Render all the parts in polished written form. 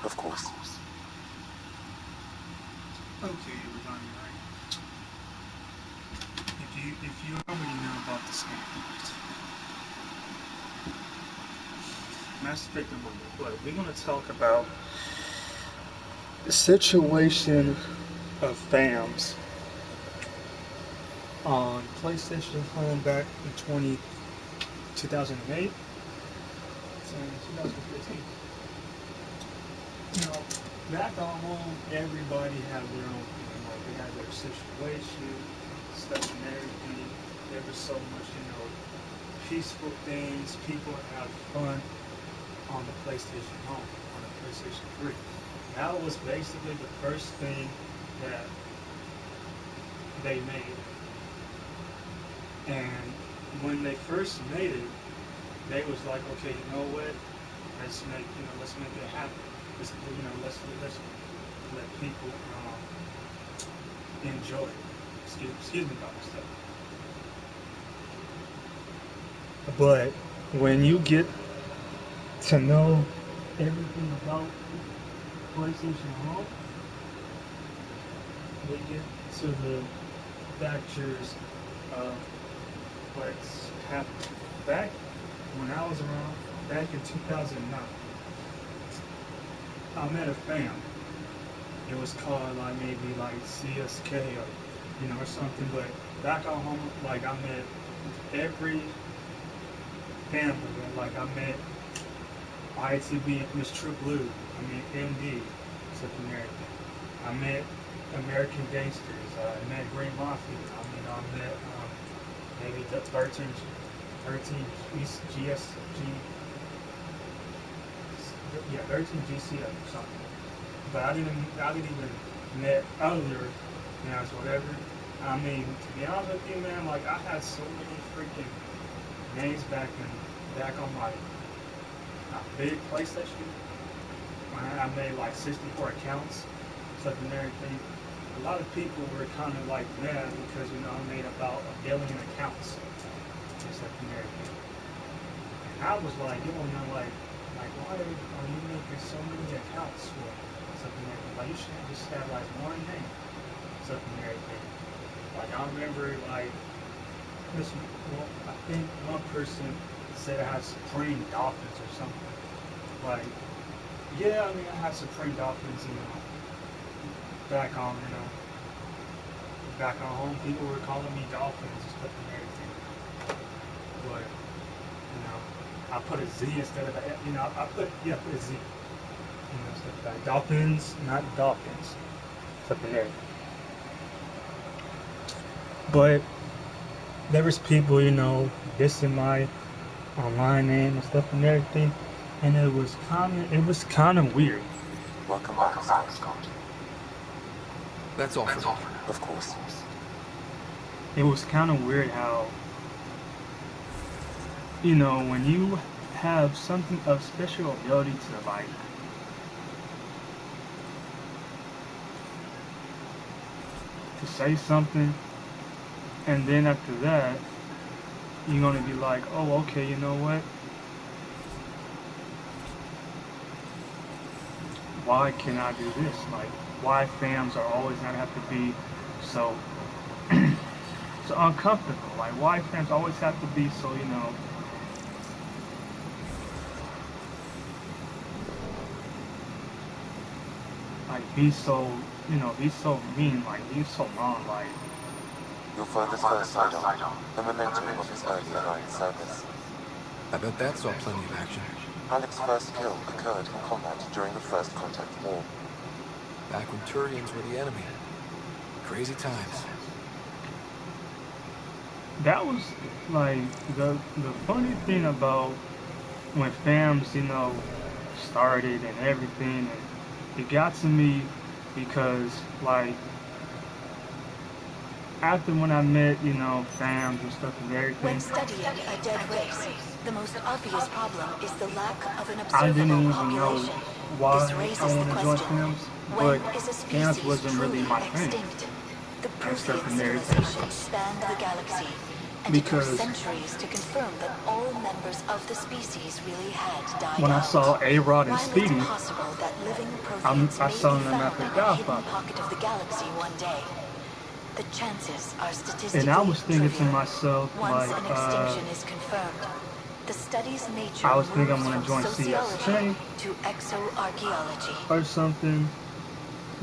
Of course. Okay, everybody, right? If you already know about the scams, Mass Effect number 1, we're going to talk about the situation of fams on PlayStation Home back in 2008 and 2015. You know, back on home, everybody had their own thing. Like, they had their situation, stuff and everything. There was so much, peaceful things. People have fun on the PlayStation Home, on the PlayStation 3. That was basically the first thing that they made. And when they first made it, they was like, okay, you know what? Let's make it happen. Let's let people enjoy it. Excuse me about my stuff. But when you get to know everything about PlayStation Home, they get to the factors of what's happening. Back when I was around, back in 2009, I met a fam. It was called maybe CSK or or something. But back on home, I met every family. Like I met ITB, Miss True Blue. I met MD, South American. I met American Gangsters. I met Green Mafia. I met maybe the 13 GCF or something. But I didn't even met other whatever. I mean, to be honest with you, man, I had so many freaking names back on my big PlayStation. I made 64 accounts, stuff and everything. A lot of people were kind of mad because I made about 1 billion accounts and stuff and everything. And I was why are you making so many accounts for something like that? You should just have one name, something and everything. I remember I think one person said I had Supreme Dolphins or something. Yeah, I had Supreme Dolphins, back on home. People were calling me Dolphins and stuff and everything. But I put a Z instead of a, I put a Z. Stuff like Dolphins, not Dolphins. Stuff and everything. But there was people, dissing my online name and stuff and everything, and it was kind of weird. Welcome back, Scott. That's all for now. Of course. It was kind of weird how, when you have something of special ability to to say something, and then after that, you're going to be like, oh, okay, you know what? Why can I do this? Why fams are always going to have to be so so uncomfortable? Why fams always have to be so, be so, be so mean, be so wrong, You'll find the first side-on, a memento of his early Alliance service. I bet that saw plenty of action. Alec's first kill occurred in combat during the First Contact War. Back when Turians were the enemy. Crazy times. That was, the funny thing about when fams, started and everything, and it got to me because, after when I met, fams and stuff and everything. When studying a dead race, the most obvious problem is the lack of an I didn't observable even know population. why This I raises wanted the to join question, fams, when but is a fams species wasn't really truly my thing. extinct? The And stuff Protean and everything. civilization spanned the galaxy, and Because it took centuries to confirm that all members of the species really had died when I out. saw A-Rod and While Speedy, it's possible that living aliens I may saw be them at found the in a hidden Godfather. pocket of the galaxy one day. The chances are statistically And I was thinking to trivial. myself, Once like, an extinction is confirmed, the study's nature I was thinking I'm moves gonna from join sociology CSK to exoarchaeology. or something,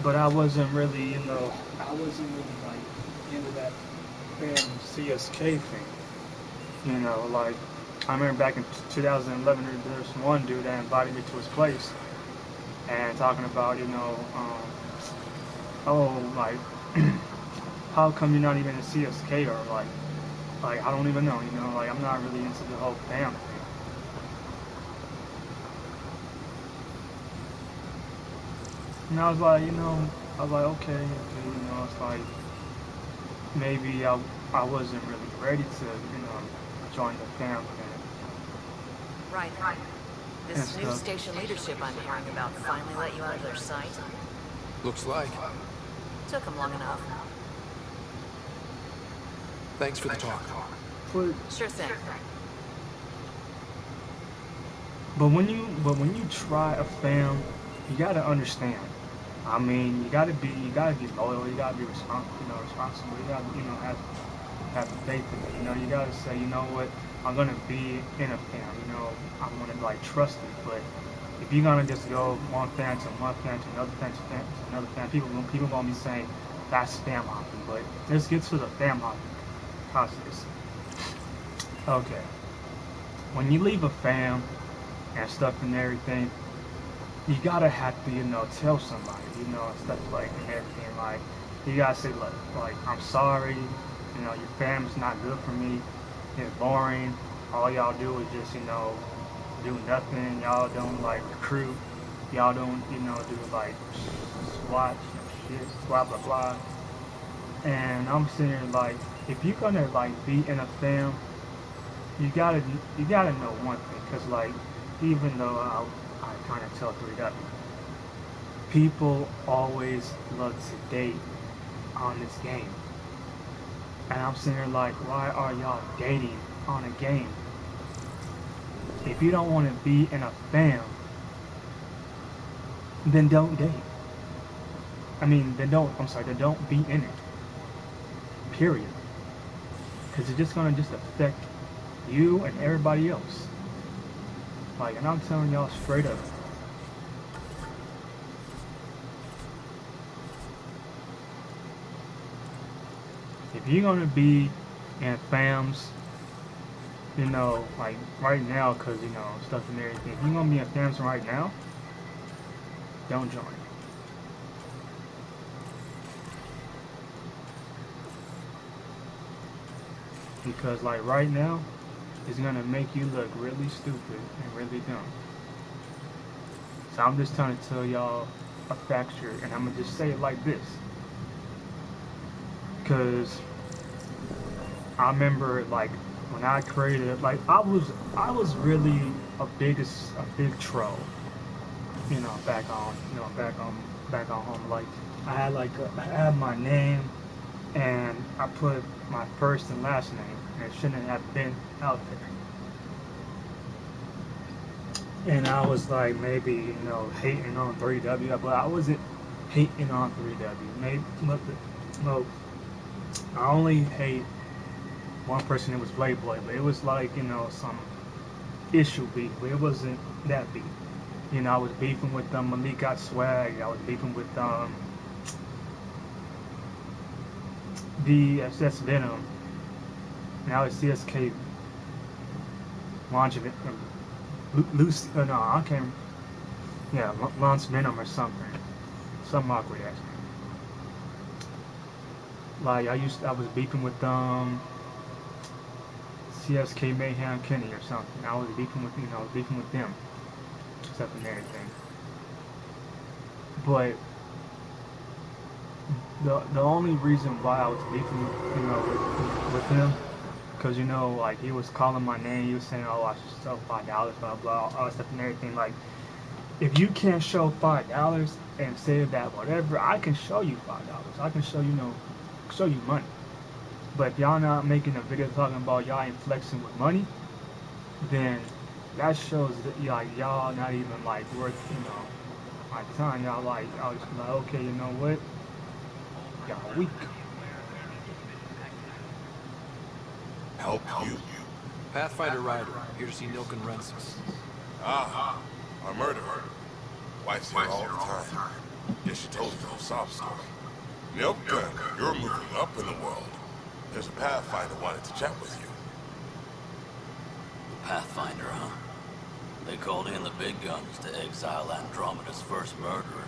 but I wasn't really, I wasn't really like into that CSK thing. Like I remember back in 2011, there's one dude that invited me to his place and talking about, oh, like, how come you're not even a CSK or like I don't even know, like I'm not really into the whole fam thing. And I was like, okay, it's like maybe I wasn't really ready to, join the fam thing Right. and This new stuff. station leadership I'm hearing about finally let you out of their sight? Looks like. Took them long enough. Thanks for the talk. But Sure thing. when you try a fam, you gotta understand. I mean, you gotta be loyal. You gotta be responsible. You gotta, have faith in it. You gotta say, you know what, I'm gonna be in a fam. I'm gonna like trust it. But if you're gonna just go one fan to one fan to another fan to another fan, people gonna be saying that's fam hopping. But let's get to the fam hopping process. Okay, when you leave a fam and stuff and everything, you gotta have to, tell somebody, stuff like and everything. Like you gotta say, look, like I'm sorry, your fam's not good for me. It's boring. All y'all do is just, do nothing. Y'all don't like recruit. Y'all don't, do like SWAT shit, blah blah blah. And I'm sitting here like, if you're gonna like be in a fam, you gotta know one thing, cause like even though I kind of tell 3W, people always love to date on this game, and I'm sitting here like, why are y'all dating on a game? If you don't want to be in a fam, then don't date. I mean, then don't. I'm sorry, then don't be in it. Period. Because it's just gonna just affect you and everybody else. Like, and I'm telling y'all straight up. If you're gonna be in fams, like right now, cause stuff and everything. If you're gonna be in fams right now, don't join. Because like right now, it's gonna make you look really stupid and really dumb. So I'm just trying to tell y'all a factor, and I'm gonna just say it like this. Cause I remember like when I created, like I was really a big troll, back on home. Like I had my name and I put my first and last name, and it shouldn't have been out there. And I was like maybe hating on 3W, but I wasn't hating on 3W. Maybe no, I only hate one person. It was Playboy, but it was like some issue beef, but it wasn't that beef. I was beefing with Malik got swag. I was beefing with DSS Venom. Now it's CSK launching it. Lucy, no, I can't. Yeah, launch Venom or something. Some awkward ass. Like I was beefing with CSK Mayhem Kenny or something. I was beefing with them, stuff and everything. But the only reason why I was beefing, with him, because like he was calling my name, he was saying, "Oh, I should sell $5, blah blah," all that stuff and everything. Like, if you can't show $5 and say that whatever, I can show you $5. I can show show you money. But if y'all not making a video talking about y'all ain't flexing with money, then that shows that y'all not even like worth Like telling y'all, like, I was like, okay, you know what? Y'all weak. Help you? Pathfinder Rider, here to see Nilkenrensis. Ah, our murderer. Wife's here all the time. Guess she told you the whole sob story. Milka, you're moving up in the world. There's a Pathfinder wanted to chat with you. Pathfinder, huh? They called in the big guns to exile Andromeda's first murderer.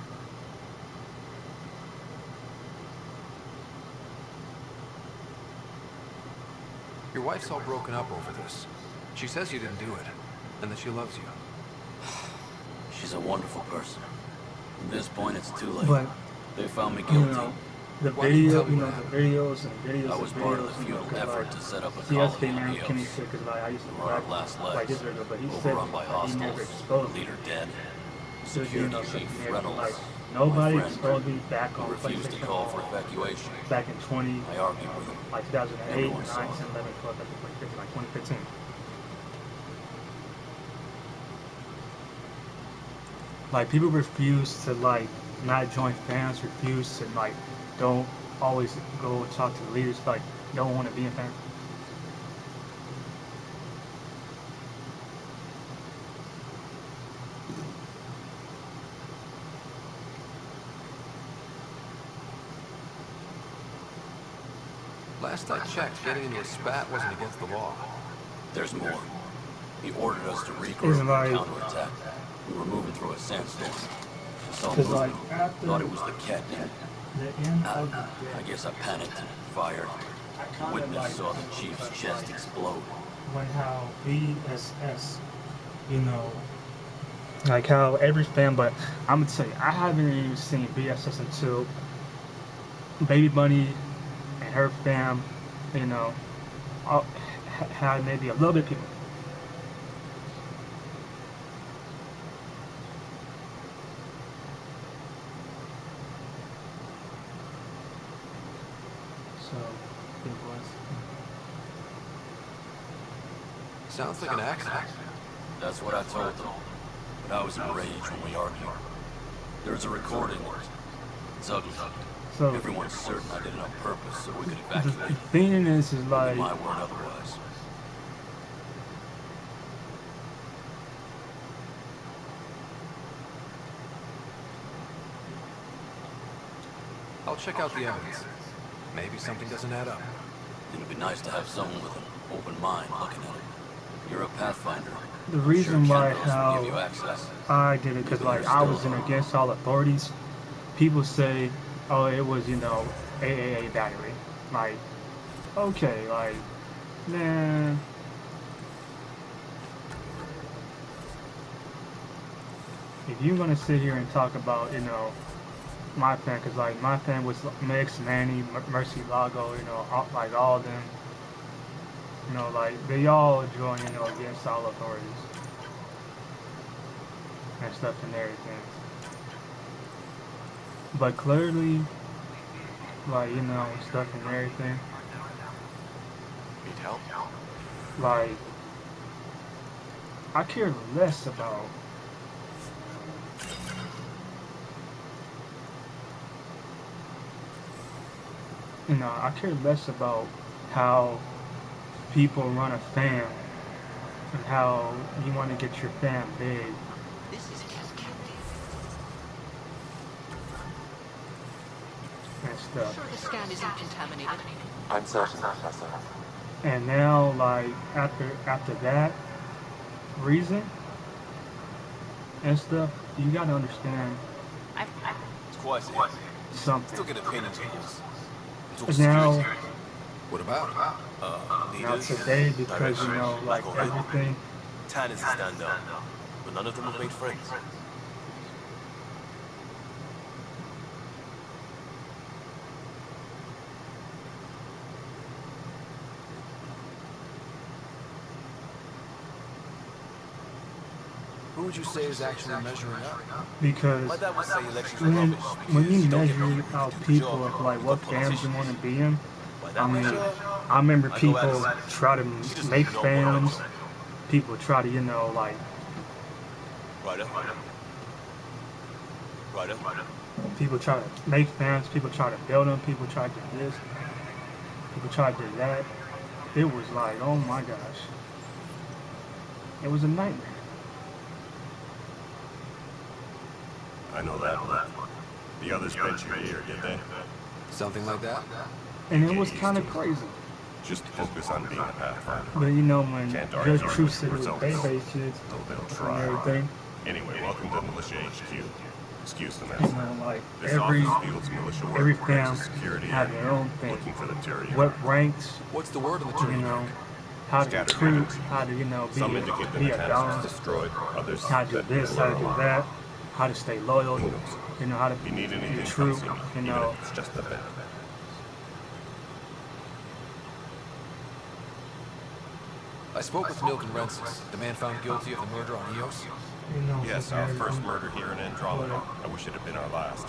Your wife's all broken up over this. She says you didn't do it, and that she loves you. She's a wonderful person. At this point, it's too late. But, They found me you guilty. know, the Why didn't you video, tell me you know, what the videos and videos I and was part of the videos, you know, futile 'cause, effort like, to set up a CSK colony man on came Eos. shit because, like, I used to We're on like, our last like legs, this video, but he said overrun by like, he never hostiles, exposed me. leader dead, Just, you security know, chief something Reynolds, like, my nobody friend, exposed me back who on refused to PlayStation call for evacuation. back in 20, I argued with him. like 2008, Everyone 9, saw 10, it. 11, 12, 13, 14, 15, like 2015. Like, people refuse to, like, not join fans, refuse to, like, don't always go and talk to the leaders, like, don't want to be a fan. Last I checked, getting into a spat wasn't against the law. There's more. He ordered us to Isn't regroup and like- counterattack. We were moving through a sandstorm. I saw Because, movement. like, after Thought it was the catnip. the end of the I day, guess I panicked and fired. I The kind of witness like saw the chief's chest explode. when how BSS, you know, like how every fan, but I'm gonna tell you, I haven't even seen BSS until Baby Bunny and her fam, you know, had maybe a little bit of people. So it was. Sounds like an accident. That's what I told them. But I was enraged when we argued. There's a recording. It's ugly. So Everyone's certain I did it on purpose so we could the evacuate. thing is like, My word otherwise. I'll check out the evidence. Maybe something doesn't add up. It'd be nice to have someone with an open mind looking at it. You're a Pathfinder. the reason Sure, why Kiddoz will give you how access. I did it because like I was in against all authorities. People say, oh, it was, you know, AAA battery. Like, okay, like, man. If you're gonna sit here and talk about, you know, my fan, because like my fan was Mix, Manny, Mercy, Lago, you know, like all of them. You know, like they all join, you know, against all authorities and stuff and everything. But clearly, like, you know, stuff and everything. Need help? Like, I care less about I care less about how people run a fam and how you want to get your fam big. This is And stuff. sure the scan isn't contaminated. I'm certain, Professor. And now, like, after that reason and stuff, you gotta understand It's quite something. Still get opinions on this. But now, What about? now Leaders, today, because, you know, like, lack of it. everything, Tan is a stand-up, but none of them have made friends. Who would you say is actually measuring up? because My dad would say elections are when, rubbish when because you you don't get measure paid to out do the people job. of, like, You've what got fans you politicians. want to be in, By I that mean, measure, I remember I go people Addison. try to She doesn't make even know what I fans, want. people try to, you know, like, Right up. Righto. People try to make fans, people try to build them, people try to do this, people try to do that. It was like, oh my gosh. It was a nightmare. I know that much. The others bent your ear, did they? Something like that? And it was kind of crazy. Just focus on being a Pathfinder. But you know, when Can't Judge argue True with said it was results. Bay kids Though they'll and try. everything, Anyway, welcome to Militia HQ. Excuse the you mess. know, like This every office fields militia work every for fam extra security had and their own thing. looking for the Tyrion. What ranks, What's the word on the you tree? know, how to Scattered recruit, agents. how to, you know, Some indicate that be the a tennis dom, was destroyed, others how to do that this, they how were to do alive. that, how to stay loyal, Who knows? you know, how to If you need be anything, true, come see me, you even know. if it's just a bit. I spoke with Kiddoz21SavageK9xs, the man found guilty of the murder on Eos. You know, Yes, so our very- first murder here in Andromeda. I wish it had been our last.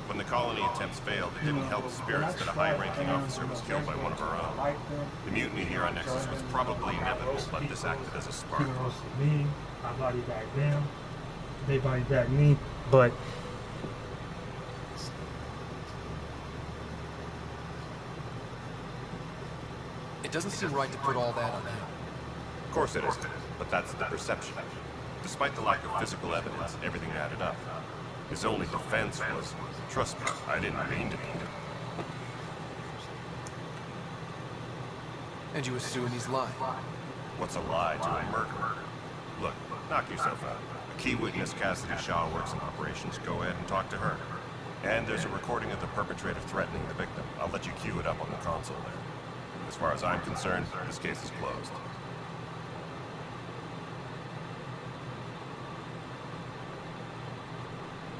When the colony attempts failed, it didn't help spirits that a high-ranking officer was killed by one of our own. The mutiny here on Nexus was probably inevitable, but this acted as a spark. People roasted me, I body bag them, they body bag me, but It doesn't seem right to put all that on him. Of course it isn't, but that's the perception. Despite the lack of physical evidence, everything added up. His only defense was, trust me, I didn't mean to beat him. And you assume he's lying. What's a lie to a murderer? Look, knock yourself out. A key witness, Cassidy Shaw, works in operations. Go ahead and talk to her. And there's a recording of the perpetrator threatening the victim. I'll let you cue it up on the console there. As far as I'm concerned, this case is closed.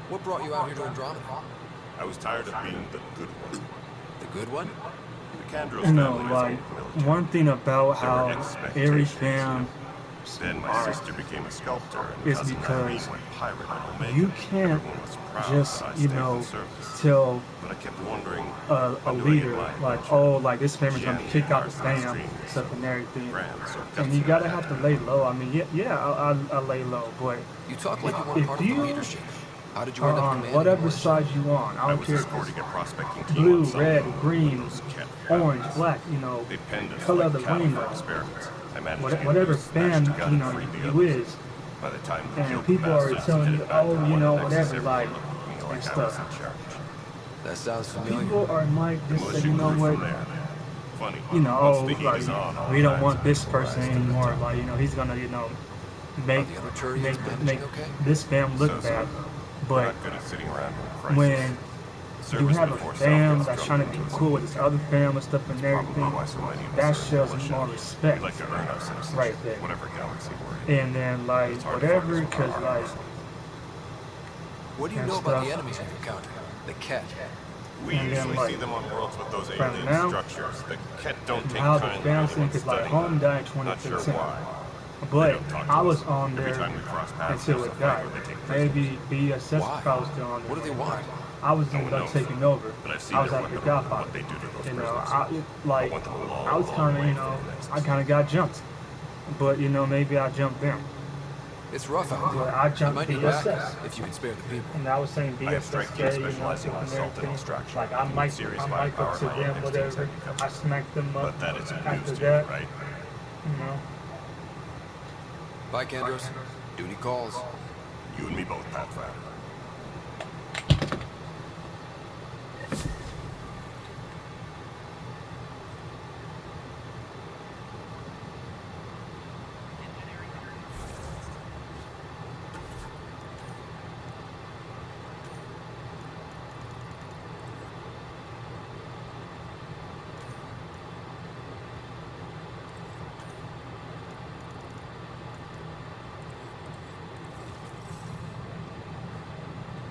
What brought you out here to Andromeda? I was tired of being the good one. The good one? The Kandros you know, family is like old military. one thing about There were how expectations, every you fam know. Then my sister became a sculptor, and is cousin Irene because went pirate on Omega. you can't Everyone was proud just, that I you stayed know, in service. tell But I kept wondering, a when do I get leader my like, adventure? oh, like this family's gonna Jen, kick out the Carson, fam, Stream, stuff and everything. Grants or And guts you that gotta I have had to lay low. I mean, yeah, I lay low, but You talk like you weren't if part of the you leadership. How did you are end up on commanding whatever militia? side you on, I I don't was care if it's escorting a prospecting team blue, on some red, moon green, with those cat orange, rabbits. black, you know, They penned us color of like the cattle rainbow. for experiments. I managed to get Whatever loose, snatched fan, a gun, you and know, freed the you others. is, By the time we and killed people the are bastards, telling headed you, back to oh, the you one know, at Nexus, whatever, everyone like, looked at me and like I was stuff. in charge. That sounds familiar. People are might The just say, militia you know grew what, from there. Funny, you know, once oh, the heat like, is on, all we don't kinds want of this people person rise to the anymore, top. like, you know, he's gonna, you know, Are make the other Turians managing make okay? this fam look So-so. bad. We're But not good at sitting around in a crisis. when you Service have a before fam self that's gets trying to drummed be into us cool in with this detail. other fam and stuff and Probably everything, why so many of us that are in shows militia. more We respect like to earn our citizenship, right there. whatever galaxy we're in. And then like It's hard to focus whatever, on cause our like arms. What do you and know about the stuff. enemies we've encountered? The Ket. We And then, usually like, see them on worlds with those from alien now, structures. The Ket don't take how the kindly to fam anyone cause like studying home them. died in Not sure 2015. why. They But don't talk to I was us. on Every there time we cross paths, until there's a it fight died. where they take prisoners. Maybe BSS Why? if I was still on there. What do they want? I was No in one like knows, taking though. over. But I've seen I was their after weaponry and Godfather. what they do to those You know, prisoners. like I went a I was kind of, you way know, for the Nexus. I kind of got jumped. But you know, maybe I jumped them. It's rough out But there. I You jumped might need backup BSS. if you can spare the people. And I was saying I have strike teams BSS, you know, specializing on and assault and everything. extraction. Like I might Serious up firepower, to my them, instincts whatever. have you covered. I smacked them up. But that isn't after news to that, you, right? you know. Bye, Kandros. Duty calls. You and me both, Pathfinder.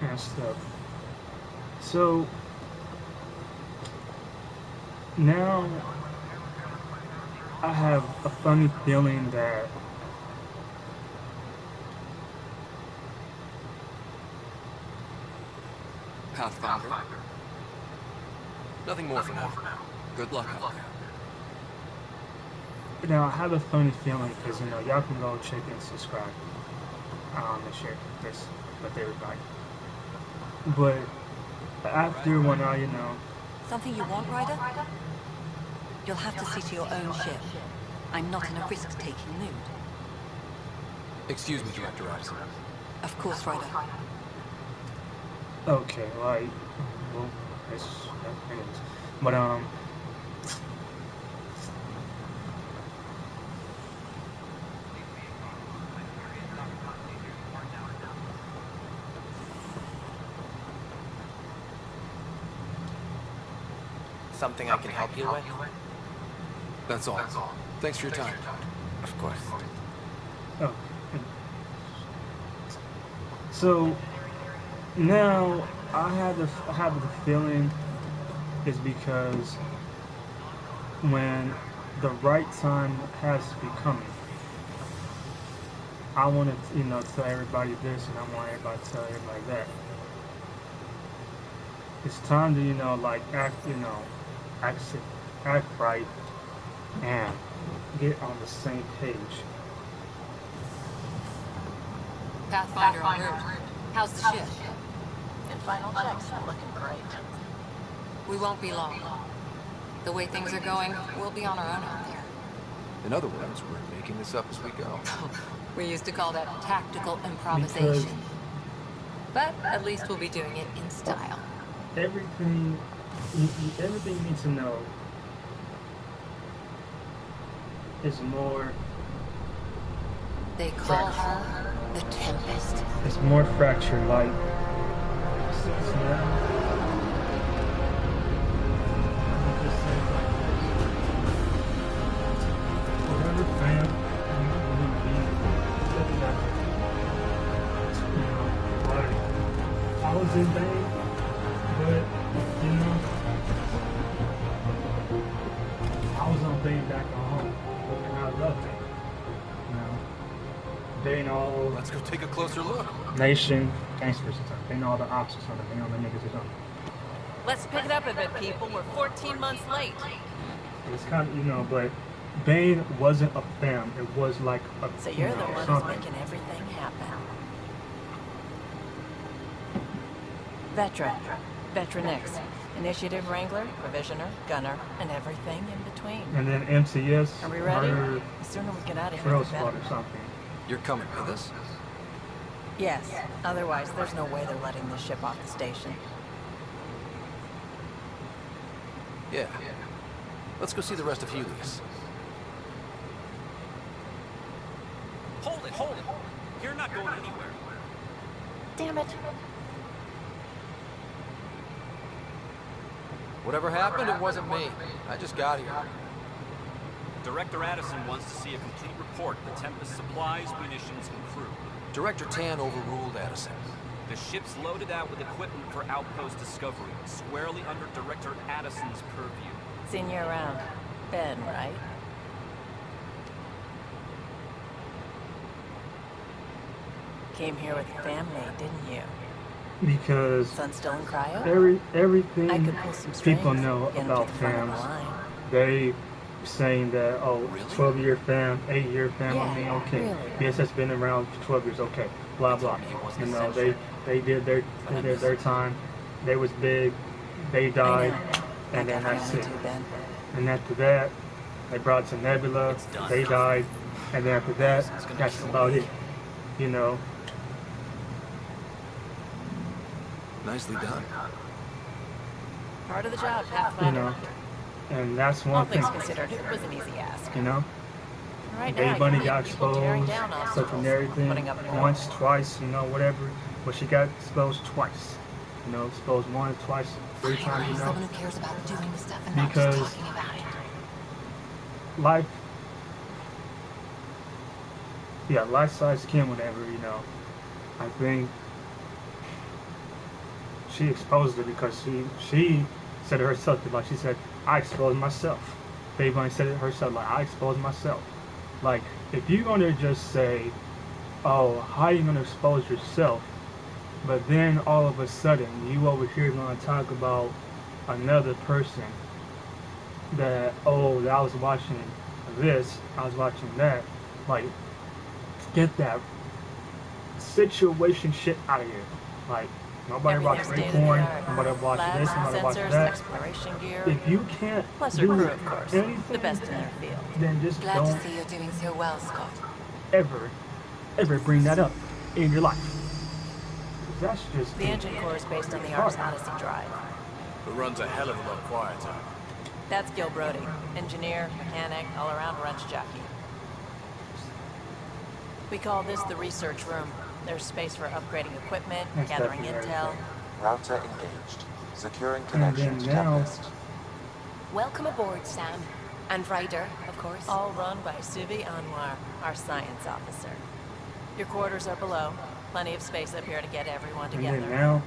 And stuff. So now I have a funny feeling that Pathfinder. Nothing more for now. Good luck out there. now I have a funny feeling because you know y'all can go check and subscribe and share this with everybody. But after when I, Something you want, Ryder? You'll have to see to your own ship. I'm not in a risk-taking mood. Excuse me, Director Addison. Of course, Ryder. okay, like, well, it's, anyways. But, Something I can help you with? That's all. Thanks for your time. Of course. oh. So, now, I have the feeling is because when the right time has to be coming, I want to, tell everybody this, and I want everybody to tell everybody that. It's time to, like, act right and get on the same page. Pathfinder en route. How's the ship? And final checks are looking great. We won't be long. The way things are going, we'll be on our own out there. In other words, we're making this up as we go. We used to call that tactical improvisation. But at least we'll be doing it in style. Everything you need to know is more. They call her the Tempest. It's more fractured, like. Whatever fam you be, like I was in vain, but I was on Bane back at home, and I loved it. Bane all Let's go take a closer look. nation gangsters, Bane all the ops or something, Bane all the niggas or something. Let's pick it up a bit, people. We're 14 months late. It's kind of, but Bane wasn't a fam. It was like a. So you're the one who's something. making everything happen. Veteran X. Initiative Wrangler, Provisioner, Gunner, and everything in between. And then MCS. Are we ready? Murder, The sooner we get out of here, Trail the better. Squad or something. You're coming with us? Yes. Otherwise, there's no way they're letting this ship off the station. Yeah. Let's go see the rest of Helios. Hold it! You're not going anywhere. Damn it. Whatever happened, it wasn't me. I just got here. Director Addison wants to see a complete report of the Tempest supplies, munitions, and crew. Director Tan overruled Addison. The ship's loaded out with equipment for Outpost Discovery, squarely under Director Addison's purview. Seen you around. Ben, right? Came here with your family, didn't you? Because Son still in cryo? I everything could pull some strings, people know get 'em about to the front of the fams, line. they saying that, oh, Really? 12-year fam, 8-year fam, I mean, Yeah, okay. really. Yes, that's been around for 12 years, okay. Blah, blah. They did their time. They was big. They died. And then that's it. And after that, they brought to Nebula. They died. And then after that, that's about it. Nicely done. Part of the job, Pathfinder. And that's All one thing. things considered, it was an easy ask. Right Bay now, Bunny you got leave people tearing exposed, down stuff obstacles, and everything, putting up walls. once, twice, whatever. But she got exposed twice. Exposed once, twice, 3 times, Someone who cares about doing stuff and Because- not just talking about it. Life-size Kim, whatever, I think she exposed it because she said it herself, like she said, I exposed myself. Bay Bunny said it herself, like, I exposed myself. Like, if you're going to just say, oh, how are you going to expose yourself? But then all of a sudden, you over here going to talk about another person that, oh, I was watching this, I was watching that. Like, get that situation shit out of here. Like, Nobody watch Everything's state of the Raekwon. art. Nobody watch Labs, this. Nobody watch sensors, that. exploration gear. If you can't Plus her do crew, of course. The anything, best in their field. then just Glad don't to see you're doing so well, Scott. ever bring that up in your life. That's just The engine core is based on the hard. Ars Odyssey drive. It runs a hell of a lot quieter. That's Gil Brody. Engineer, mechanic, all-around wrench jockey. We call this the research room. There's space for upgrading equipment, That's gathering definitely intel. right. Router engaged. Securing And connection then to now, Tempest. Welcome aboard, Sam. And Ryder, of course. All run by Suvi Anwar, our science officer. Your quarters are below. Plenty of space up here to get everyone and together. then now,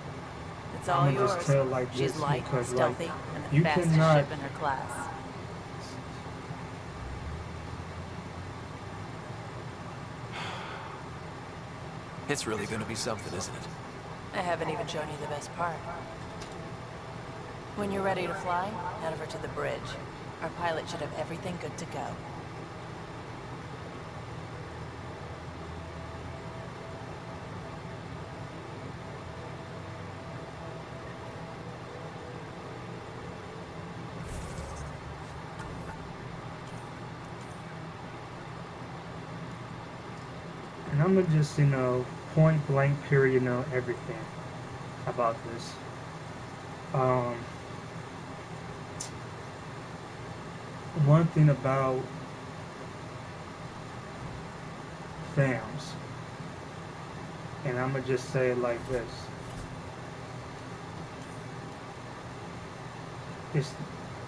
It's all I'm gonna yours. just tell like She's this light, because stealthy, like and the you fastest cannot. ship in her class. It's really gonna be something, isn't it? I haven't even shown you the best part. When you're ready to fly, head over to the bridge. Our pilot should have everything good to go. And I'm gonna just, point blank period, everything about this. One thing about fams, and I'm gonna just say it like this.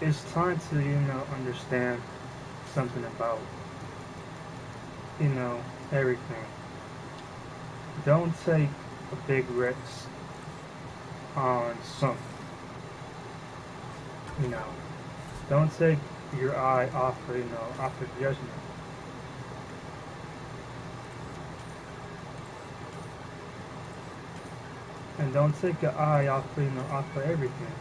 It's time to, understand something about, everything. Don't take a big risk on something. Don't take your eye off of judgment. And don't take your eye off of everything.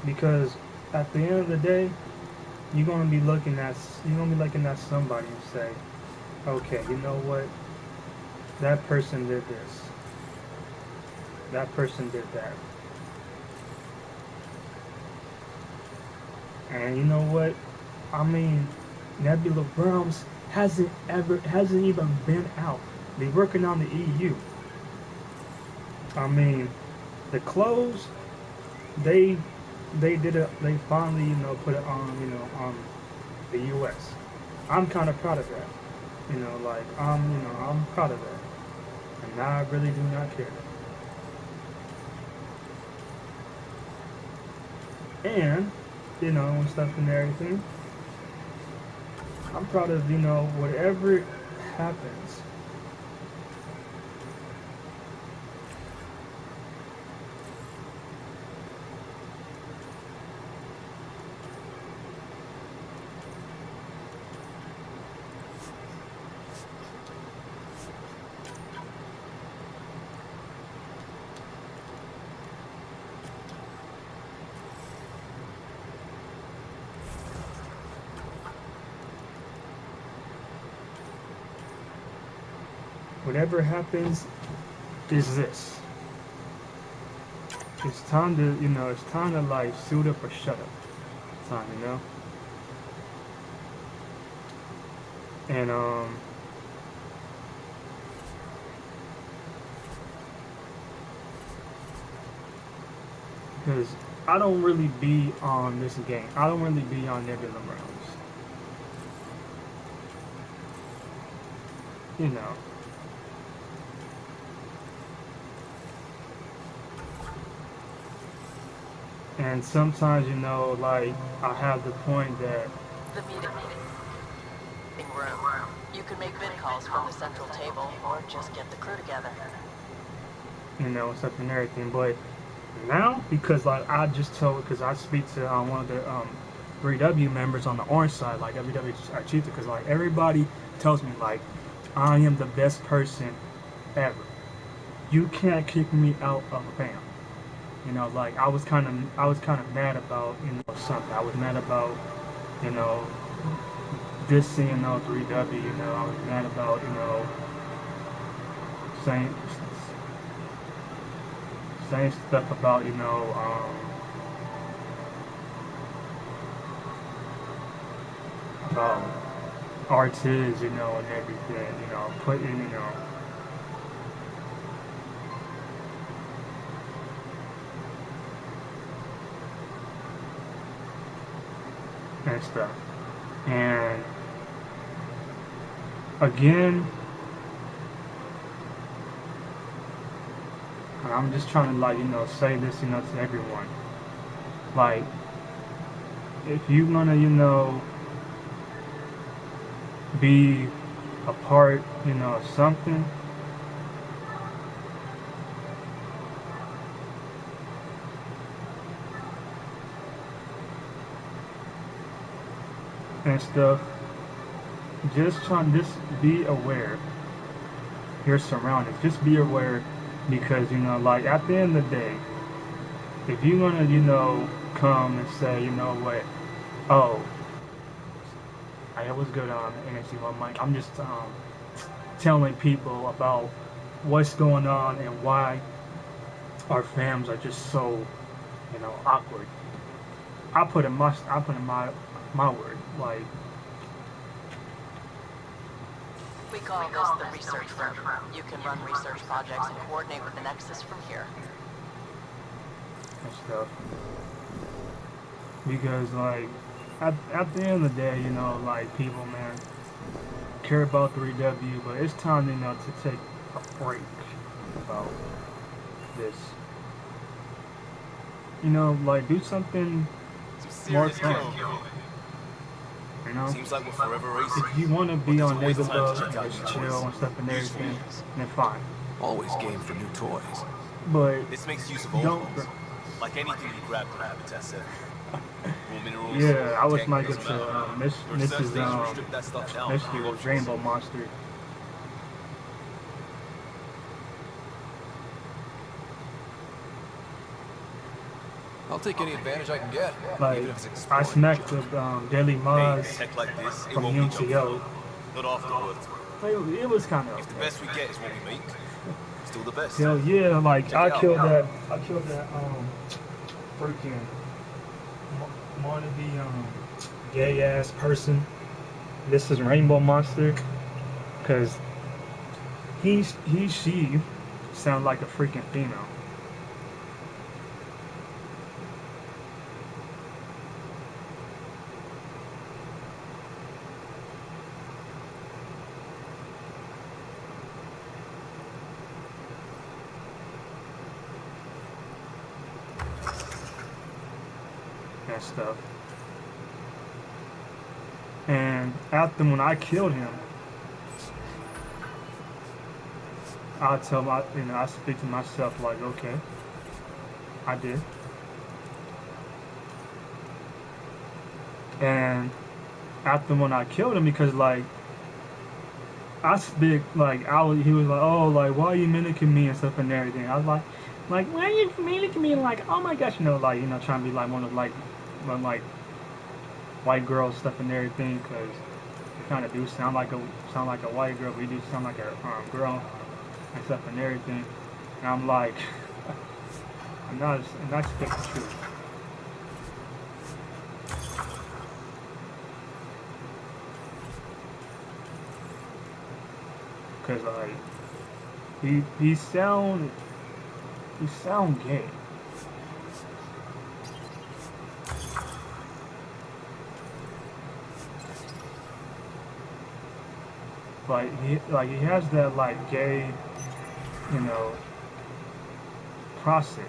Because at the end of the day, you're gonna be looking at somebody and say, okay, you know what? That person did this. That person did that. And you know what? I mean, Nebula Realms hasn't even been out. They're working on the EU. I mean, the clothes, they did it. They finally, put it on, on the US. I'm kind of proud of that. I'm proud of that. And I really do not care. And, and stuff and everything. I'm proud of, whatever happens. Whatever happens is this. It's time to, it's time to like suit up or shut up. Time, And because I don't really be on this game. I don't really be on Nebula Realms. And sometimes, like, I have the point that The meeting room. You can make vid calls from the central table or just get the crew together. Stuff and everything. But now, because like I just told, because I speak to one of the 3W members on the orange side, like every chief, because like everybody tells me like I am the best person ever. You can't kick me out of a fam. Like I was kind of mad about something. I was mad about dissing 3W. I was mad about saying saying stuff about, about artists, and everything, putting, and stuff. And again, I'm just trying to say this, to everyone. Like, if you wanna, be a part, of something, and stuff, just be aware of your surroundings. Just be aware, because like, at the end of the day, if you wanna come and say, what, oh, I was good on NXT One Mic. I'm just telling people about what's going on and why our fams are just so awkward. I put in my word, like, We call this the research room. You can run research projects and coordinate with the Nexus from here. And stuff. Because, like, at the end of the day, like, people, man, care about 3W, but it's time, to take a break about this. Like, do something more fun. Seems like we're forever racing. If you want to be on Neighborhood and just chill and stuff and everything, then fine. Always game for new toys. But This makes use of old ones. Like anything you grab from Habitat 7. Raw minerals, yeah, I was like, doesn't matter. Mrs. was Rainbow Monster. I'll take any advantage I can get. Like, even if it's I smacked the Daily Moz Tech like this, it from won't be UCO. not afterwards. It was kind of. If the best we get is what we make, still the best. Hell yeah, like, I killed that freaking wannabe gay ass person. This is Rainbow Monster, cause she sound like a freaking female. And stuff. And after, when I killed him, I tell I speak to myself like, okay, I did. And after, when I killed him, because like, I speak like, he was like, oh, like, why are you mimicking me and stuff and everything. I was like, why are you mimicking me? Like, oh my gosh, like, trying to be like one of like white girl stuff and everything, because you kind of do sound like a white girl, but you do sound like a girl and stuff and everything. And I'm like, I'm not speaking the truth. Cause like, he sound gay. Like he has that like gay, process.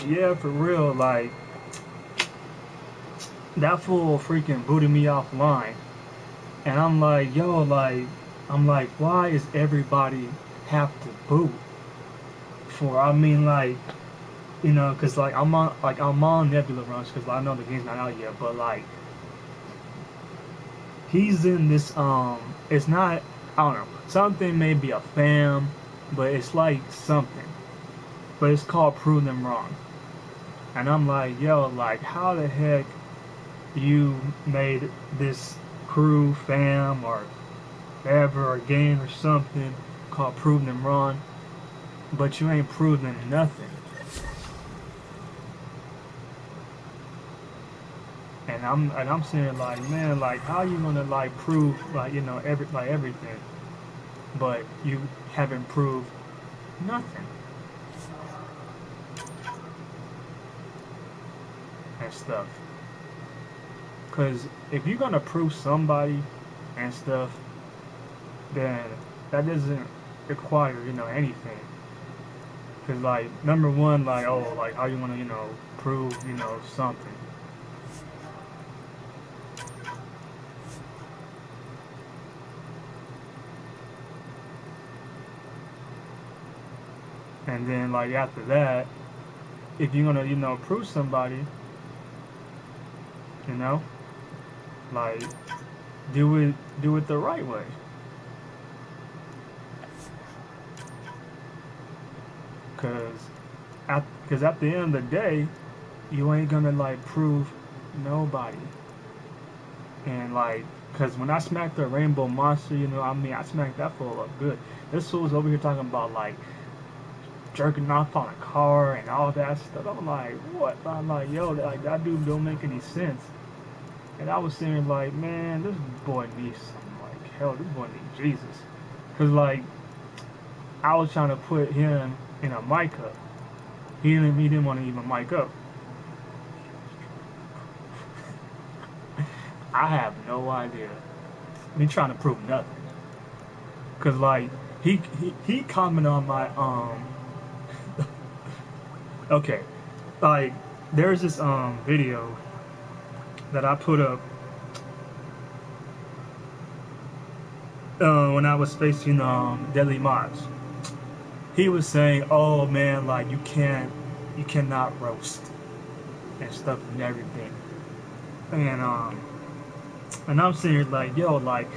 Yeah, for real, like, that fool freaking booted me offline, And I'm like, yo, like, I'm like, why is everybody have to boot for? I mean, like, you know, cause like I'm on Nebula runs, cause I know the game's not out yet, but like he's in this it's not, I don't know, something maybe a fam, but it's like something, but it's called Prove Them Wrong. And I'm like, yo, like how the heck you made this crew, fam, or whatever, or game or something called Prove Them Wrong, but you ain't proving nothing. And I'm saying like, man, like how you gonna like prove like, you know, everything, but you haven't proved nothing and stuff. Cause if you're gonna prove somebody and stuff, then that doesn't require, you know, anything. Cause like number one, like, oh, like how you wanna, you know, prove, you know, something. And then like after that, if you're gonna, you know, prove somebody, you know, like do it the right way. Cause at the end of the day, you ain't gonna like prove nobody. And like, cause when I smacked the Rainbow Monster, you know, I mean, I smacked that fool up good. This fool's over here talking about like jerking off on a car and all that stuff. I'm like, what? I'm like, yo, like that dude don't make any sense. And I was saying like, man, this boy needs some, like, hell, this boy needs Jesus. Cause like, I was trying to put him in a mic up. He didn't want to even mic up. I have no idea. Me trying to prove nothing. Cause like he commented on my okay, like there's this video that I put up when I was facing Deadly Mods. He was saying, oh man, like you cannot roast and stuff and everything. And I'm saying like, yo, like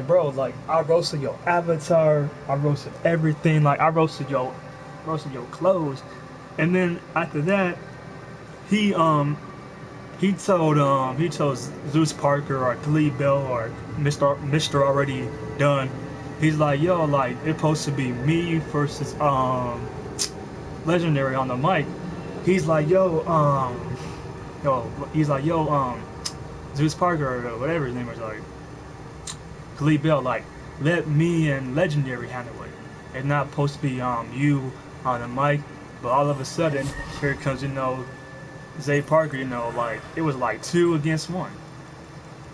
bro, like I roasted your avatar, I roasted everything, like I roasted your clothes. And then after that, he told Zeus Parker or Khalid Bell or Mr. Already Done. He's like, yo, like it's supposed to be me versus Legendary on the mic. He's like, Zeus Parker or whatever his name was, like Khalid Bell, like let me and Legendary handle it. It's not supposed to be you on the mic. But all of a sudden, here comes, you know, Zay Parker, you know, like it was like 2 against 1.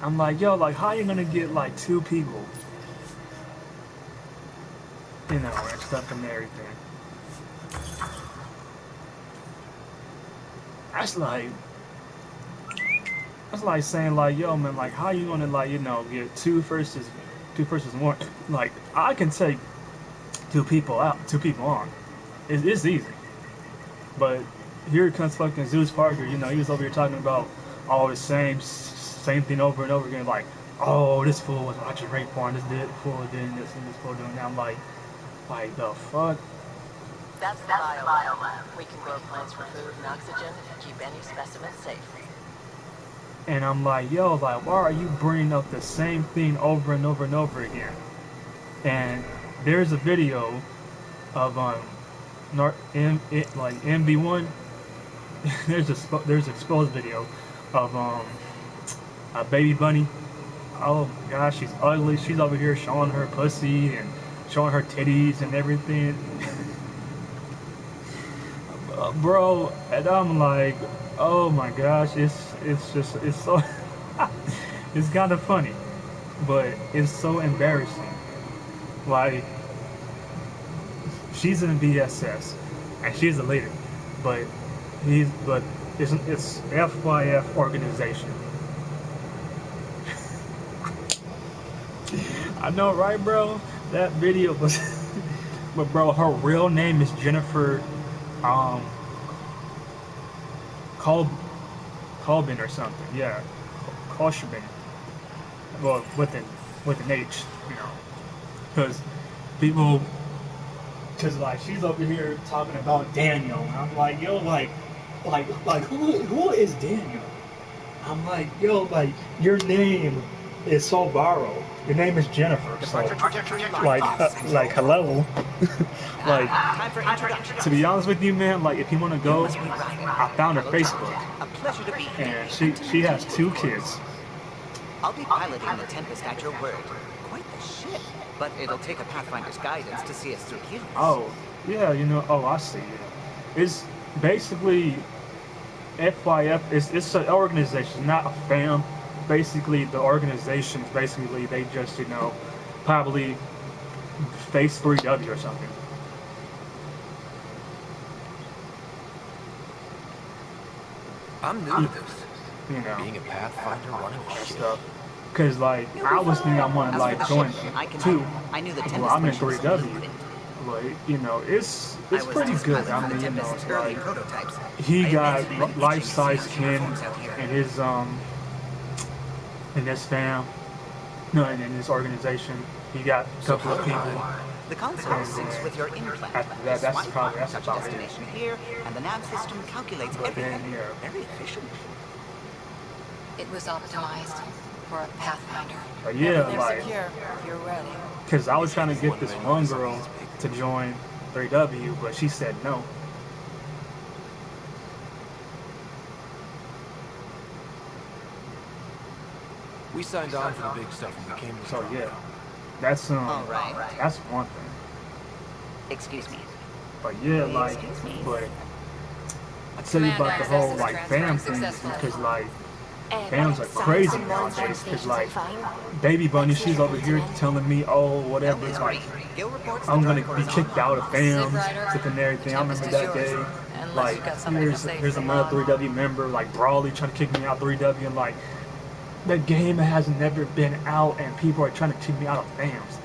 I'm like, yo, like how you gonna get like 2 people, you know, and stuff and everything. That's like saying like, yo man, like how you gonna like, you know, get 2 versus 1. Like I can take 2 people out, 2 people on. It's easy. But here comes fucking Zeus Parker, you know, he was over here talking about all the same thing over and over again, like, oh, this fool was watching rape porn, this fool doing this and this fool doing that. I'm like the fuck? That's the biolab. We can grow plants for food and oxygen, keep any specimen safe. And I'm like, yo, like, why are you bringing up the same thing over and over and over again? And there's a video of MB1. there's exposed video of a baby bunny. Oh my gosh, she's ugly. She's over here showing her pussy and showing her titties and everything. Bro, and I'm like, oh my gosh, it's so it's kind of funny, but it's so embarrassing. Like, she's in BSS and she's a leader, but it's FYF organization. I know, right, bro? That video was, but bro, her real name is Jennifer, Col Colbin or something. Yeah, Kolschbin. Well, with an H, you know, because people, because like she's over here talking about Daniel, and I'm like, yo, like who is Daniel? I'm like, yo, like your name is so borrowed. Your name is Jennifer, so like hello, like to be honest with you, man, like if you want to go, I found her Facebook, and she has 2 kids. I'll be piloting the Tempest at your word. Quite the ship. But it'll take a Pathfinder's guidance to see us through here. Oh, yeah, you know, oh, I see. It's basically FYF, it's an organization, not a fam. Basically, the organization, basically, they just, you know, probably face 3W or something. I'm new to this. You know, being a Pathfinder running a ship. Stuff. Because, like, I was thinking I want to, like, join them, too. Well, I'm in 3W. But, you know, it's pretty good. I mean, you know, it's like, he got life-size kin in his fam, no, in his organization. He got a couple of people. The console syncs with your implant. That's about it. Destination here, and the nav system calculates everything. Very efficient. It was optimized for a Pathfinder. But yeah, like, secure. You're ready. because I was trying to get this one girl to join 3W, but she said no. We signed on for the big stuff when we came to So yeah, that's right. that's one thing. Excuse me. But yeah, like, but I tell you about the whole like fam thing because like fams are crazy nowadays. Because like Baby Bunny, she's over here telling me, oh whatever, like I'm gonna be kicked out of fams and everything. I remember that day. Like here's another 3W member like Brawley trying to kick me out 3W and like. The game has never been out and people are trying to kick me out of fams.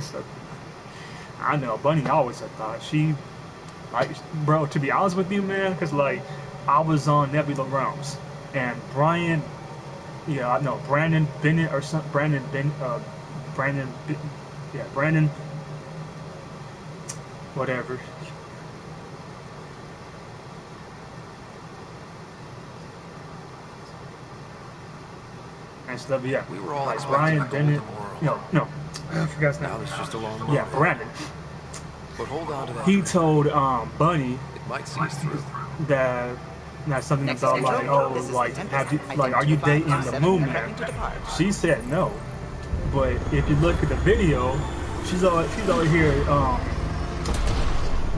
So, I know, Bunny always had thought. She, like, bro, to be honest with you, man, because, like, I was on Nebula Realms and Brian, yeah, I know, Brandon Bennett or something, Brandon, whatever. And stuff, yeah. We were all like Brian Bennett. No, I forgot his name. Now it's just a long yeah, Brandon. But hold on to that. He told Bunny it might see us through. that something about like, oh, like have you, like, are you dating the Moon Man? She said no. But if you look at the video, she's over here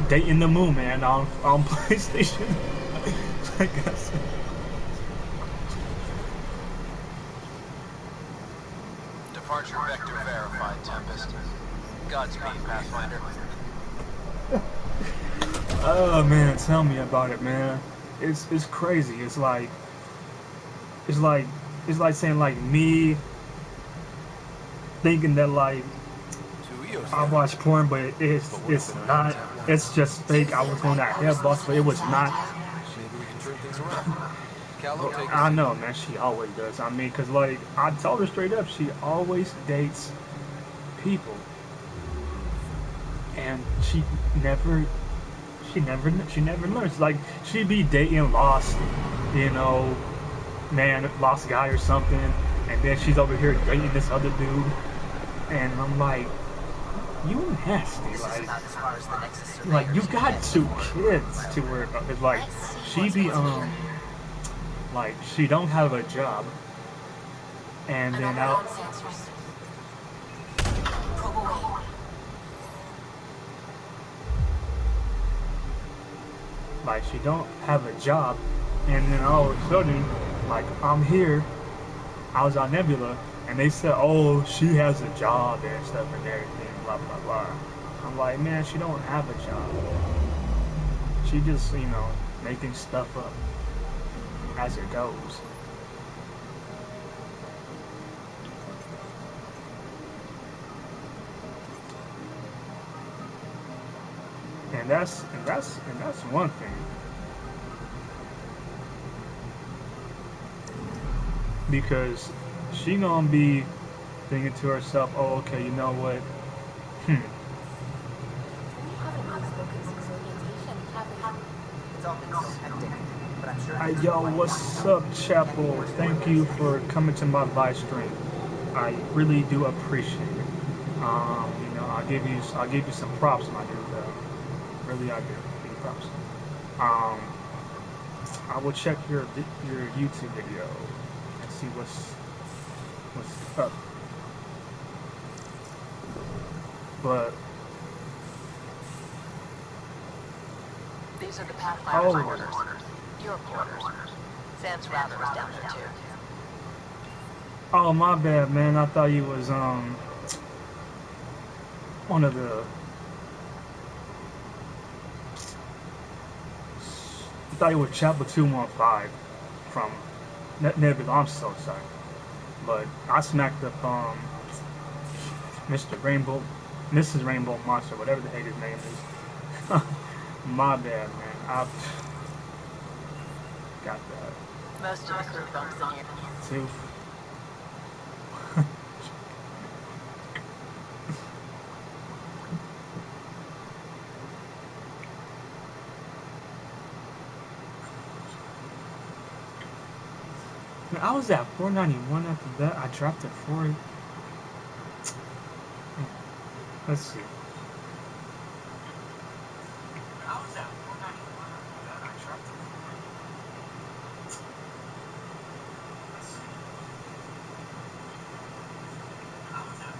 dating the Moon Man on PlayStation. Like I said. Departure vector verified, Tempest. Godspeed, Pathfinder. Oh man, tell me about it, man. It's crazy. It's like saying like me thinking that like I watch porn, but it's not. It's just fake. I was on that headbox, but it was not. Maybe we can turn things around. I know, man. She always does. I mean, cause like I told her straight up, she always dates people, and she never learns. Like she be dating lost, you know, man, lost guy or something, and then she's over here dating this other dude, and I'm like, you nasty, like you got 2 kids to worry about. It's like she be like she don't have a job, and then out. Like she don't have a job, and then all of a sudden, like I'm here, I was on Nebula, and they said, oh, she has a job and stuff and everything, blah blah blah. I'm like, man, she don't have a job. She just, you know, making stuff up as it goes. And that's one thing. Because she gonna be thinking to herself, oh, okay, you know what? Yo, what's up, Chapel? Thank you for coming to my live stream. I really do appreciate it. You know, I'll give you some props when I do that. Really, I do give you props. I will check your YouTube video and see what's up. But these are the Pathfinder's quarters. Your quarters. Sam's router is down there too. Oh, my bad, man. I thought you was one of the. I thought you was Chapel 215 from Nebula. I'm so sorry, but I smacked up Mr. Rainbow, Mrs. Rainbow Monster, whatever the heck his name is. My bad, man. I got that. Most of the crew bumps in here. Too. I was at 491 after that. I dropped to 4. Let's see. I was at 491 after that. I dropped to 4. Let's see. I was at.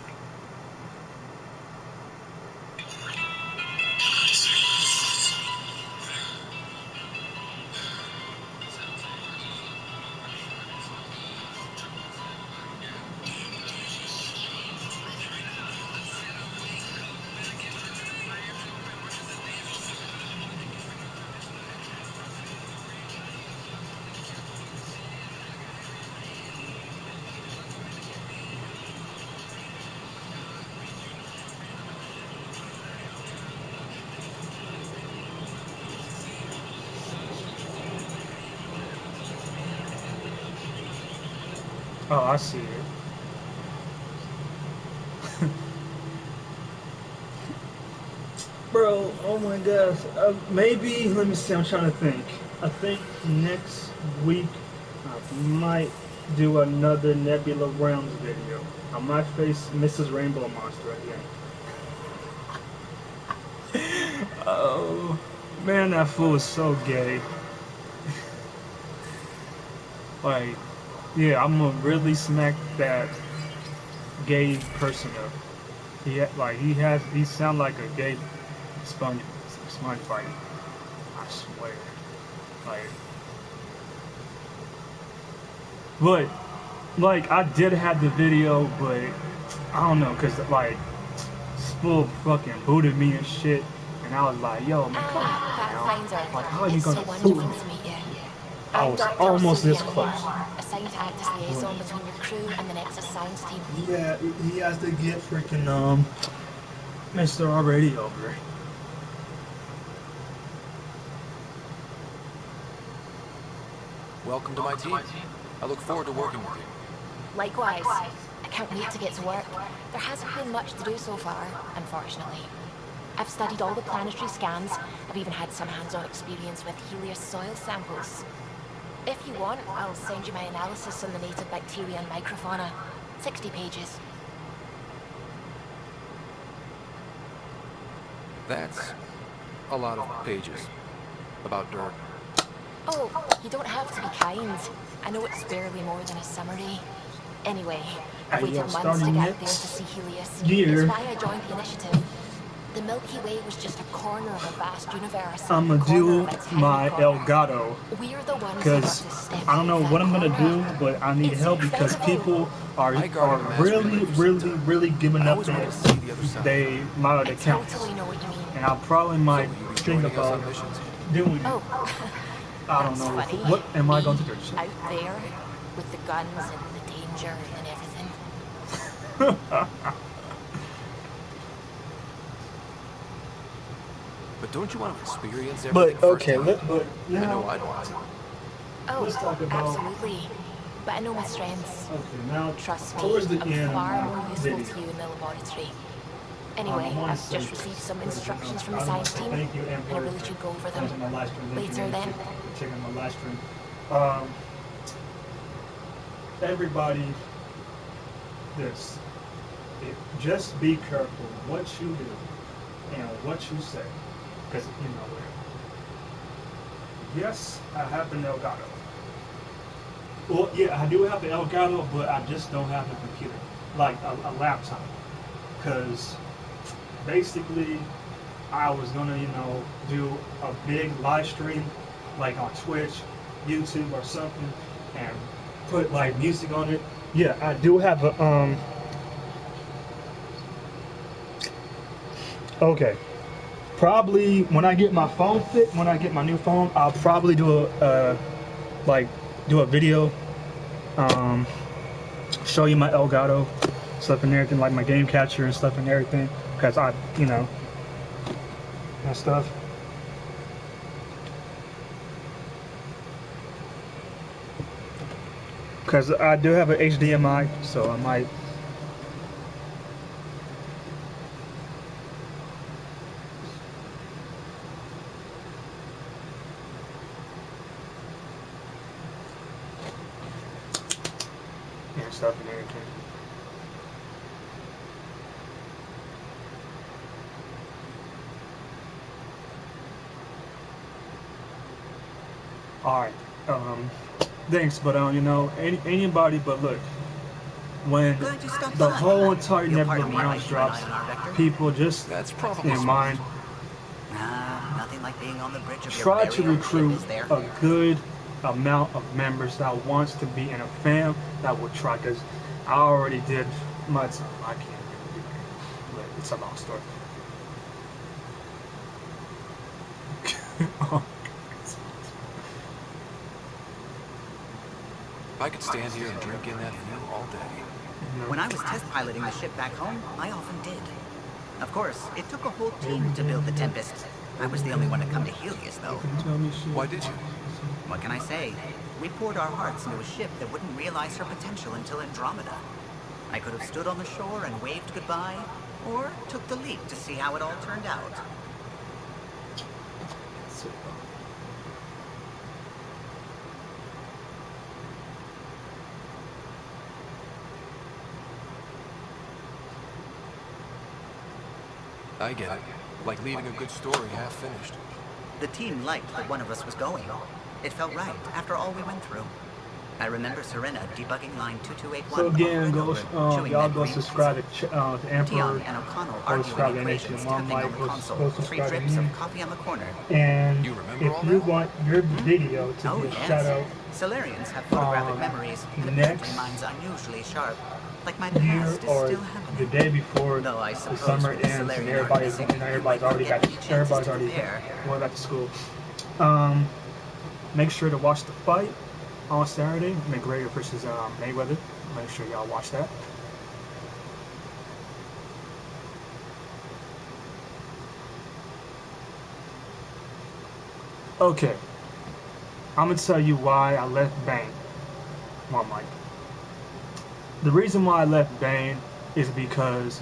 Oh, I see it. Bro, oh my gosh. Maybe, let me see, I'm trying to think. I think next week I might do another Nebula Realms video. I might face Mrs. Rainbow Monster again. Oh, man, that fool is so gay. Like, yeah, I'm gonna really smack that gay person up. He sound like a gay sponge fighter. I swear. Like, I did have the video, but I don't know, cause like, Spool fucking booted me and shit, and I was like, yo, man, come on, like, how are you gonna boot me? I was almost this close. Assigned to act as liaison between your crew and the Nexus Science team. Yeah, he has to get freaking Mr. already over. Welcome to my team. I look forward to working with you. Likewise. I can't wait to get to work. There hasn't been much to do so far, unfortunately. I've studied all the planetary scans. I've even had some hands-on experience with Helios soil samples. If you want, I'll send you my analysis on the native bacteria and microfauna. 60 pages. That's a lot of pages. About dirt. Oh, you don't have to be kind. I know it's barely more than a summary. Anyway, I've waited months to get there to see Helios. It's why I joined the initiative. The Milky Way was just a corner of a vast universe. I'm gonna do my Elgato, because I don't know what I'm gonna do, but I need help because people are really giving up they my accounts, and I probably might think about doing it. I don't know. What am I going to do? Out there with the guns and the danger and everything. But don't you want to experience But everything okay, firsthand? now, I know I'd want to. Oh, let's talk about. absolutely. But I know my strengths. Okay, now Trust me, towards the I'm end far of more my useful video, to you in the laboratory. I Anyway, wanna I've say just received some this, instructions from I the wanna science say team, thank you, and I Emperor, really should go over for them. watching my live stream. Thank you, Later then. for checking my live stream. Everybody, just be careful what you do and what you say, because you know what. Yes, I have an Elgato. Well, yeah, I do have an Elgato, but I just don't have a computer, like a laptop, because basically I was gonna, do a big live stream, like on Twitch, YouTube, or something, and put like music on it. Yeah, I do have a Okay. Probably when I get my phone when I get my new phone, I'll probably do a video, show you my Elgato stuff and everything, like my game capture and stuff and everything, because and stuff. Because I do have an HDMI, so I might. And stuff and everything. Alright, thanks, but anybody, but look, when the whole entire Nebula launch drops, people just, in mind, nothing like being on the bridge of try your to very own ship, recruit is there? a good amount of members that wants to be in a fam that will try, because I already did my time. I can't really do it, but it's a long story. I could stand here and drink in that view all day. When I was test piloting the ship back home, I often did. Of course, it took a whole team to build the Tempest. I was the only one to come to Helios, though. Why did you? What can I say? We poured our hearts into a ship that wouldn't realize her potential until Andromeda. I could have stood on the shore and waved goodbye, or took the leap to see how it all turned out. I get it. Like leaving a good story half finished. The team liked that one of us was going. It felt right after all we went through. I remember Serena debugging line 2281. So again, y'all go subscribe to Emperor, and O'Connell go subscribe to equations, Nation1 tapping on Like, the go console, 3 subscribe to drips me. of coffee on the corner. And remember all if you that? want your video to be a yes. shout out, Solarians have photographic memories, but next mine's unusually sharp. Like my year past is or still happening. the day before Though I the suppose summer with the ends and Solarian everybody's artistic, already going back to school. Make sure to watch the fight on Saturday, McGregor versus Mayweather. Make sure y'all watch that. Okay, I'm gonna tell you why I left Bane. One mic. The reason why I left Bane is because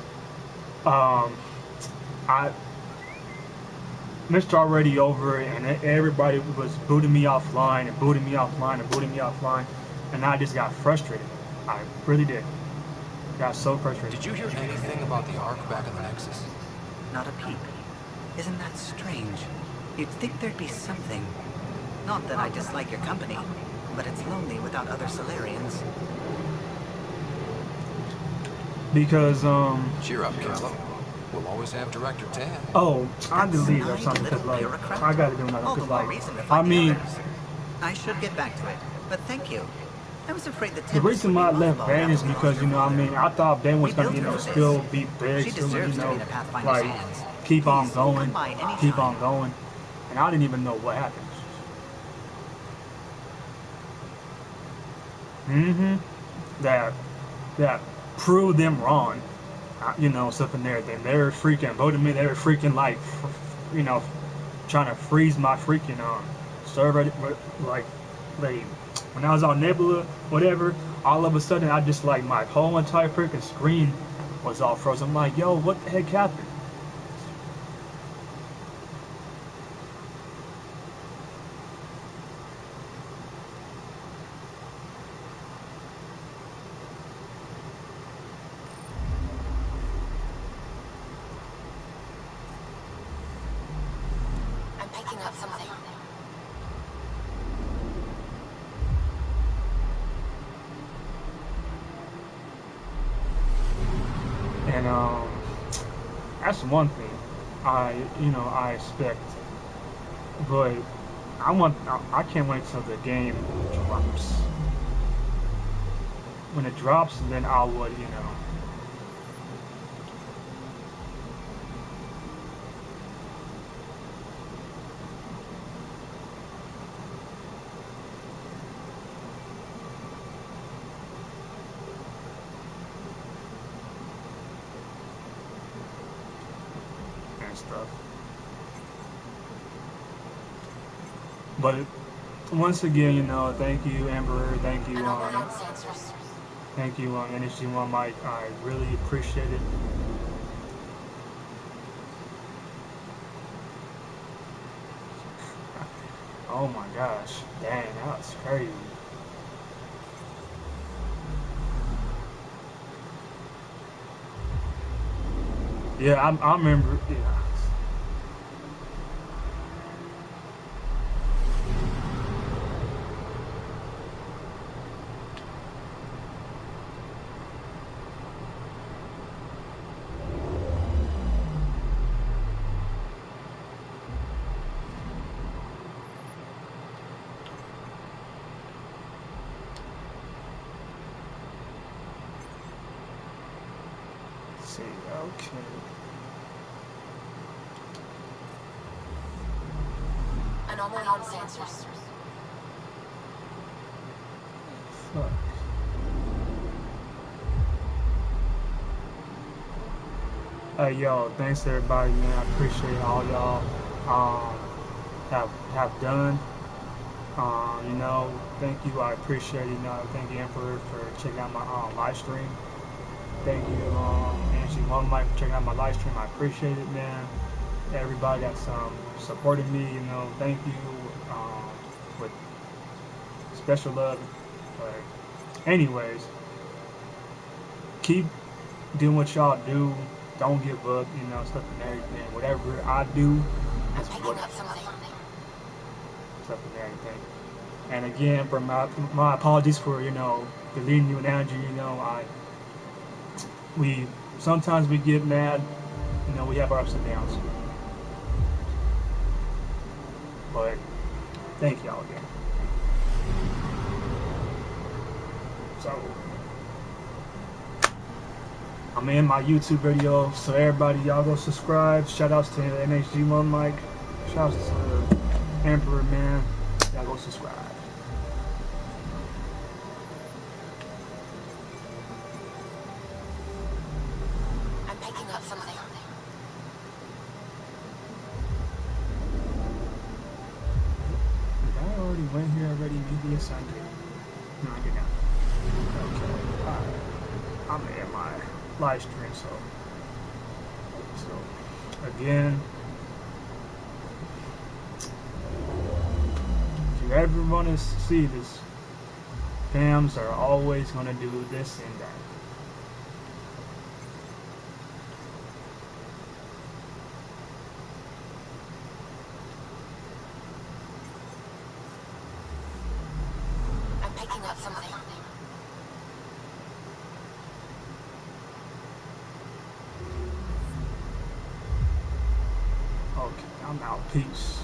Mr. Already Over and everybody was booting me offline and booting me offline and booting me offline, and I just got frustrated. I really did. Got so frustrated. Did you hear anything about the Ark back in the Nexus? Not a peep. Isn't that strange? You'd think there'd be something. Not that I dislike your company, but it's lonely without other Solarians. Because cheer up, Kello. We'll always have Director Tan. Oh, I deleted or something because like I gotta do another because like I mean I should get back to it, but thank you. I was afraid the reason why I left Bane is because I thought Bane was gonna still be big, still like keep on going, and I didn't even know what happened. That proved them wrong. Stuff and everything. They were freaking voting me. They were freaking like, trying to freeze my freaking server. Like when I was on Nebula, whatever, all of a sudden I just like my whole entire freaking screen was all frozen. I'm like, yo, what the heck happened? I'm picking up something. And that's one thing I expect, but I can't wait till the game drops. When it drops, then I would, and stuff. But once again, thank you, Emperor. Thank you, thank you, NHG1 Mike. I really appreciate it. Oh my gosh, dang, that's crazy. Yeah, I remember. Yeah. See, okay. Anomaly on sensors. Fuck. Hey, yo, thanks to everybody, man. I appreciate all y'all have done. Thank you. I appreciate it. Thank you, Emperor, for checking out my live stream. Thank you, NHG1 Mike, for checking out my live stream. I appreciate it, man. Everybody that's supported me, thank you. With special love. But anyways, keep doing what y'all do. Don't give up, stuff and everything. Whatever I do is what stuff and everything. And again, for my apologies for deleting you and Andrew. We sometimes we get mad. We have our ups and downs. But thank y'all again. So I'm in my YouTube video, so everybody, y'all go subscribe. Shout outs to NHG1 Mike. Shout outs to Emperor, man. Y'all go subscribe. I'm picking up something. Did I already went here already? Maybe yes I did. No, I did not. Okay, alright. I'm in my live stream, so again, if you ever want to see this, fams are always going to do this and that. I'm picking up something. Okay, I'm out. Peace.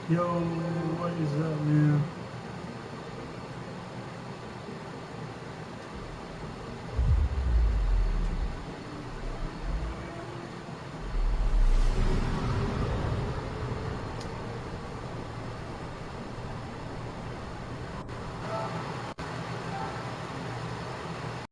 Yo, what is up, man?